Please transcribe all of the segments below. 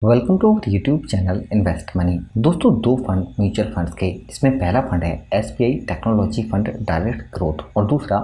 Welcome to our YouTube channel invest money. दोस्तों, दो fund mutual funds के, इसमें पहला फंड है SBI technology fund direct growth और दूसरा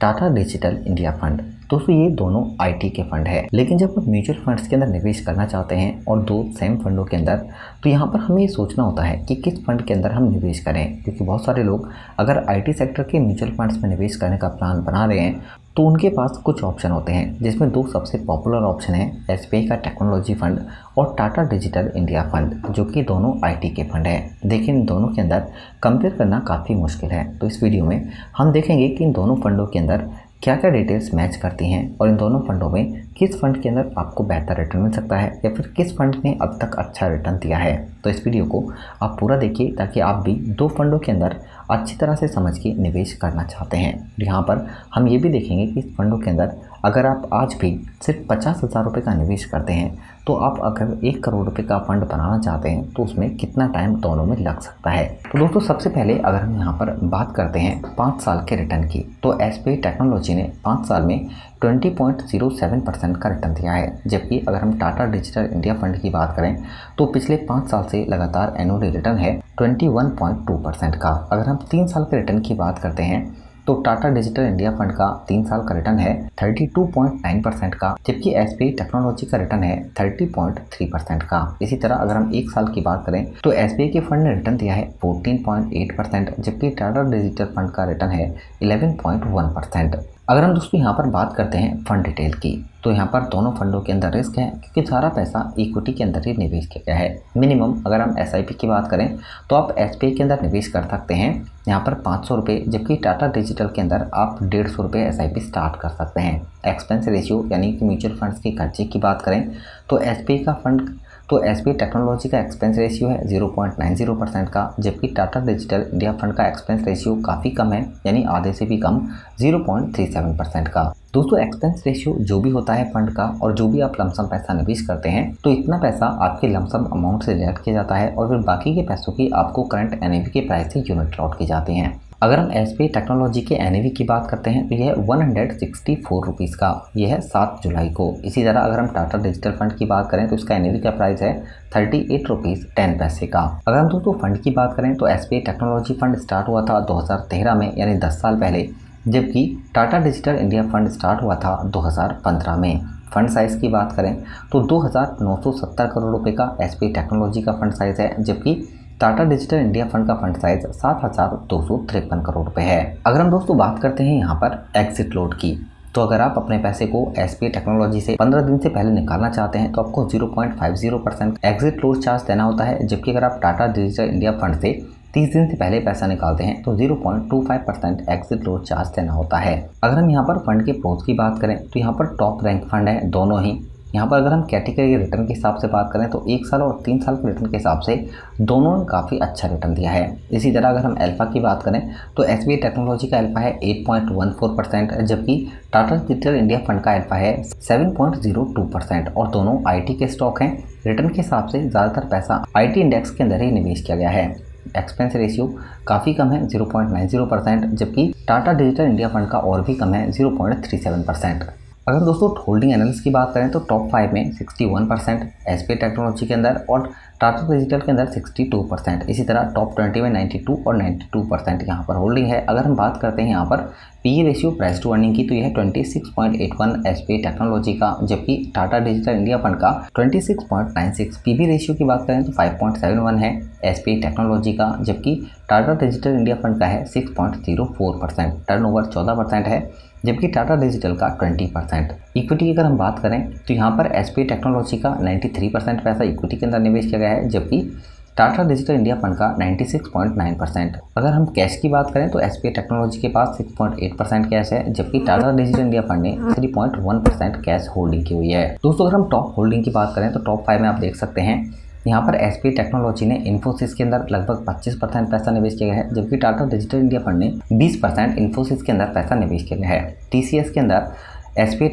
टाटा डिजिटल इंडिया फंड। दोस्तों, ये दोनों आईटी के फंड है। लेकिन जब आप म्यूचुअल फंड्स के अंदर निवेश करना चाहते हैं और दो सेम फंडों के अंदर, तो यहाँ पर हमें ये सोचना होता है कि किस फंड के अंदर हम निवेश करें, क्योंकि बहुत सारे लोग अगर आईटी सेक्टर के म्यूचुअल फंड्स में निवेश करने का प्लान बना रहे हैं तो उनके पास कुछ ऑप्शन होते हैं, जिसमें दो सबसे पॉपुलर ऑप्शन है एसबीआई का टेक्नोलॉजी फंड और टाटा डिजिटल इंडिया फंड, जो कि दोनों आईटी के फंड है। लेकिन इन दोनों के अंदर कंपेयर करना काफ़ी मुश्किल है। तो इस वीडियो में हम देखेंगे कि इन दोनों फंडों के अंदर क्या क्या डिटेल्स मैच करती हैं और इन दोनों फंडों में किस फंड के अंदर आपको बेहतर रिटर्न मिल सकता है या फिर किस फंड ने अब तक अच्छा रिटर्न दिया है। तो इस वीडियो को आप पूरा देखिए ताकि आप भी दो फंडों के अंदर अच्छी तरह से समझ के निवेश करना चाहते हैं। यहाँ पर हम ये भी देखेंगे कि इस फंडों के अंदर अगर आप आज भी सिर्फ 50,000 रुपये का निवेश करते हैं तो आप अगर 1 करोड़ रुपये का फंड बनाना चाहते हैं तो उसमें कितना टाइम दोनों में लग सकता है। तो दोस्तों, सबसे पहले अगर हम यहाँ पर बात करते हैं 5 साल के रिटर्न की, तो एसबीआई टेक्नोलॉजी ने 5 साल में 20.07% का रिटर्न दिया है। जबकि अगर हम टाटा डिजिटल इंडिया फंड की बात करें तो पिछले 5 साल से लगातार एनुअल रिटर्न है 21.2% का। अगर हम 3 साल के रिटर्न की बात करते हैं तो टाटा डिजिटल इंडिया फंड का 3 साल का रिटर्न है 32.9% का, जबकि एसबीआई टेक्नोलॉजी का रिटर्न है 30.3% का। इसी तरह अगर हम 1 साल की बात करें तो एसबीआई के फंड ने रिटर्न दिया है 14.8%, जबकि टाटा डिजिटल फंड का रिटर्न है 11.1%। अगर हम दोस्तों यहाँ पर बात करते हैं फंड डिटेल की, तो यहाँ पर दोनों फंडों के अंदर रिस्क है क्योंकि सारा पैसा इक्विटी के अंदर ही निवेश किया गया है। मिनिमम अगर हम एसआईपी की बात करें तो आप एसबीआई के अंदर निवेश कर सकते हैं यहाँ पर 500 रुपये, जबकि टाटा डिजिटल के अंदर आप 150 रुपये एसआईपी स्टार्ट कर सकते हैं। एक्सपेंस रेशियो यानी कि म्यूचुअल फंड्स के खर्चे की बात करें तो एसबीआई टेक्नोलॉजी का एक्सपेंस रेशियो है 0.90% का, जबकि टाटा डिजिटल इंडिया फंड का एक्सपेंस रेशियो काफ़ी कम है, यानी आधे से भी कम 0.37% का। दोस्तों, एक्सपेंस रेशियो जो भी होता है फंड का और जो भी आप लमसम पैसा निवेश करते हैं तो इतना पैसा आपके लमसम अमाउंट से डिडक्ट किया जाता है और फिर बाकी के पैसों की आपको करंट एनएवी के प्राइस से यूनिट अलॉट की जाती हैं। अगर हम एसबीआई टेक्नोलॉजी के एनएवी की बात करते हैं तो यह है 164 रुपीज़ का, यह है 7 जुलाई को। इसी तरह अगर हम टाटा डिजिटल फंड की बात करें तो इसका एनएवी का प्राइस है 38 रुपीज़ 10 पैसे का। अगर हम दोस्तों फंड की बात करें तो एसबीआई टेक्नोलॉजी फंड स्टार्ट हुआ था 2013 में, यानी 10 साल पहले, जबकि Tata digital India fund start हुआ था 2015 में। फंड साइज़ की बात करें तो 2,970 करोड़ रुपए का एसबीआई टेक्नोलॉजी का फंड साइज़ है, जबकि टाटा डिजिटल इंडिया फंड का फंड साइज 7,253 करोड़ रुपए है। अगर हम दोस्तों बात करते हैं यहाँ पर एग्जिट लोड की, तो अगर आप अपने पैसे को एसबीआई टेक्नोलॉजी से 15 दिन से पहले निकालना चाहते हैं तो आपको 0.50% एग्जिट लोड चार्ज देना होता है, जबकि अगर आप टाटा डिजिटल इंडिया फंड से 30 दिन से पहले पैसा निकालते हैं तो 0.25% एग्जिट लोड चार्ज देना होता है। अगर हम यहाँ पर फंड के प्रोज की बात करें तो यहाँ पर टॉप रैंक फंड है दोनों ही। यहाँ पर अगर हम कैटेगरी रिटर्न के हिसाब से बात करें तो 1 साल और 3 साल के रिटर्न के हिसाब से दोनों ने काफ़ी अच्छा रिटर्न दिया है। इसी तरह अगर हम अल्फा की बात करें तो एसबीआई टेक्नोलॉजी का अल्फा है 8.14%, जबकि टाटा डिजिटल इंडिया फंड का अल्फा है 7.02% और दोनों आईटी के स्टॉक हैं। रिटर्न के हिसाब से ज़्यादातर पैसा आईटी इंडेक्स के अंदर ही निवेश किया गया है। एक्सपेंस रेशियो काफ़ी कम है 0.90%, जबकि टाटा डिजिटल इंडिया फंड का और भी कम है 0.37%। अगर दोस्तों होल्डिंग एनालिसिस की बात करें तो टॉप 5 में 61% एसबीआई टेक्नोलॉजी के अंदर और टाटा डिजिटल के अंदर 62%। इसी तरह टॉप 20 में 92 और 92% यहाँ पर होल्डिंग है। अगर हम बात करते हैं यहाँ पर PE ratio price to earning की, तो यह है 26.81 एसबीआई टेक्नोलॉजी का, जबकि टाटा डिजिटल इंडिया फंड का 26.96। पीबी रेशियो की बात करें तो 5.71 है एसबीआई टेक्नोलॉजी का, जबकि टाटा डिजिटल इंडिया फंड का है 6.04%। टर्नओवर 14% है, जबकि टाटा डिजिटल का 20%। इक्विटी की अगर हम बात करें तो यहाँ पर एसबीआई टेक्नोलॉजी का 93% पैसा इक्विटी के अंदर निवेश किया गया है, जबकि टाटा डिजिटल इंडिया फंड का 96.9%। अगर हम कैश की बात करें तो एसबीआई टेक्नोलॉजी के पास 6.8% कैश है, जबकि टाटा डिजिटल इंडिया फंड ने 3.1% कैश होल्डिंग की हुई है। दोस्तों, अगर हम टॉप होल्डिंग की बात करें तो टॉप 5 में आप देख सकते हैं यहाँ पर एसबीआई टेक्नोलॉजी ने इन्फोसिस के अंदर लगभग 25% पैसा निवेश किया गया है, जबकि टाटा डिजिटल इंडिया फंड ने 20% इन्फोसिस के अंदर पैसा निवेश किया गया है। टीसीएस के अंदर एसबीआई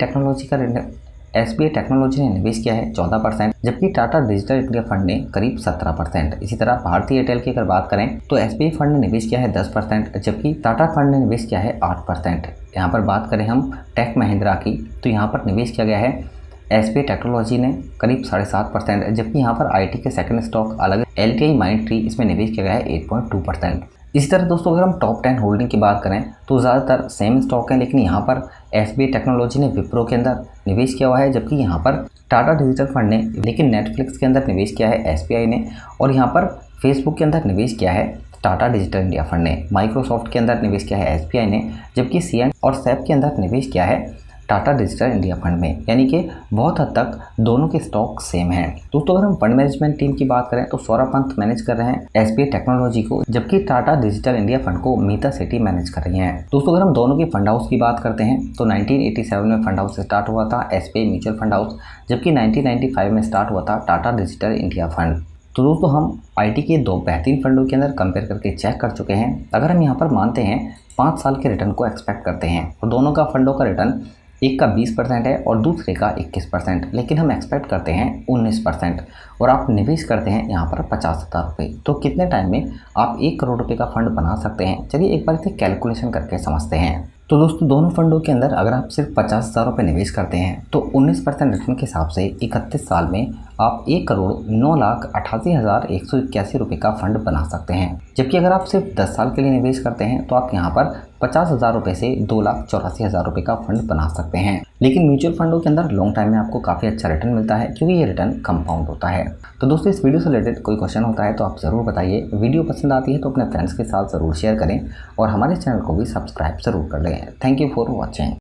टेक्नोलॉजी ने निवेश किया है 14%, जबकि टाटा डिजिटल इंडिया फंड ने करीब 17%। इसी तरह भारतीय एयरटेल की अगर बात करें तो एसबीआई फंड ने निवेश किया है 10%, जबकि टाटा फंड ने निवेश किया है 8%। यहाँ पर बात करें हम टेक महिंद्रा की, तो यहाँ पर निवेश किया गया है एसबीआई टेक्नोलॉजी ने करीब 7.5%, जबकि यहाँ पर आईटी के सेकंड स्टॉक अलग एलटीआई माइंडट्री, इसमें निवेश किया गया है 8.2%। इसी तरह दोस्तों अगर हम टॉप 10 होल्डिंग की बात करें तो ज़्यादातर सेम स्टॉक है, लेकिन यहाँ पर एसबीआई टेक्नोलॉजी ने विप्रो के अंदर निवेश किया हुआ है, जबकि यहाँ पर टाटा डिजिटल फंड ने लेकिन नेटफ्लिक्स के अंदर निवेश किया है एसबीआई ने, और यहाँ पर फेसबुक के अंदर निवेश किया है टाटा डिजिटल इंडिया फंड ने। माइक्रोसॉफ्ट के अंदर निवेश किया है एसबीआई ने, जबकि सीएन और सैप के अंदर निवेश किया है टाटा डिजिटल इंडिया फंड में। यानी कि बहुत हद तक दोनों के स्टॉक सेम हैं। दोस्तों अगर हम फंड मैनेजमेंट टीम की बात करें तो सौरभ पंत मैनेज कर रहे हैं एसबीआई टेक्नोलॉजी को, जबकि टाटा डिजिटल इंडिया फंड को मीता सेठी मैनेज कर रही हैं। दोस्तों अगर हम दोनों के फंड हाउस की बात करते हैं तो 1987 में फंड हाउस स्टार्ट हुआ था एसबीआई म्यूचुअल फंड हाउस, जबकि 1995 में स्टार्ट हुआ था टाटा डिजिटल इंडिया फंड। तो दोस्तों हम आईटी के दो बेहतरीन फंडों के अंदर कंपेयर करके चेक कर चुके हैं। अगर हम यहाँ पर मानते हैं 5 साल के रिटर्न को एक्सपेक्ट करते हैं और दोनों का फंडों का रिटर्न एक का 20% है और दूसरे का 21%, लेकिन हम एक्सपेक्ट करते हैं 19%, और आप निवेश करते हैं यहाँ पर 50,000 रुपये, तो कितने टाइम में आप 1 करोड़ रुपये का फंड बना सकते हैं? चलिए एक बार इसे कैलकुलेशन करके समझते हैं। तो दोस्तों दोनों फंडों के अंदर अगर आप सिर्फ 50,000 रुपये निवेश करते हैं तो 19% रिटर्न के हिसाब से 31 साल में आप 1,09,88,181 रुपये का फंड बना सकते हैं। जबकि अगर आप सिर्फ 10 साल के लिए निवेश करते हैं तो आप यहाँ पर 50,000 रुपये से 2,84,000 रुपये का फंड बना सकते हैं। लेकिन म्यूचुअल फंडों के अंदर लॉन्ग टाइम में आपको काफ़ी अच्छा रिटर्न मिलता है, क्योंकि ये रिटर्न कंपाउंड होता है। तो दोस्तों इस वीडियो से रिलेटेड कोई क्वेश्चन होता है तो आप ज़रूर बताइए। वीडियो पसंद आती है तो अपने फ्रेंड्स के साथ ज़रूर शेयर करें और हमारे चैनल को भी सब्सक्राइब ज़रूर कर लें। Thank you for watching.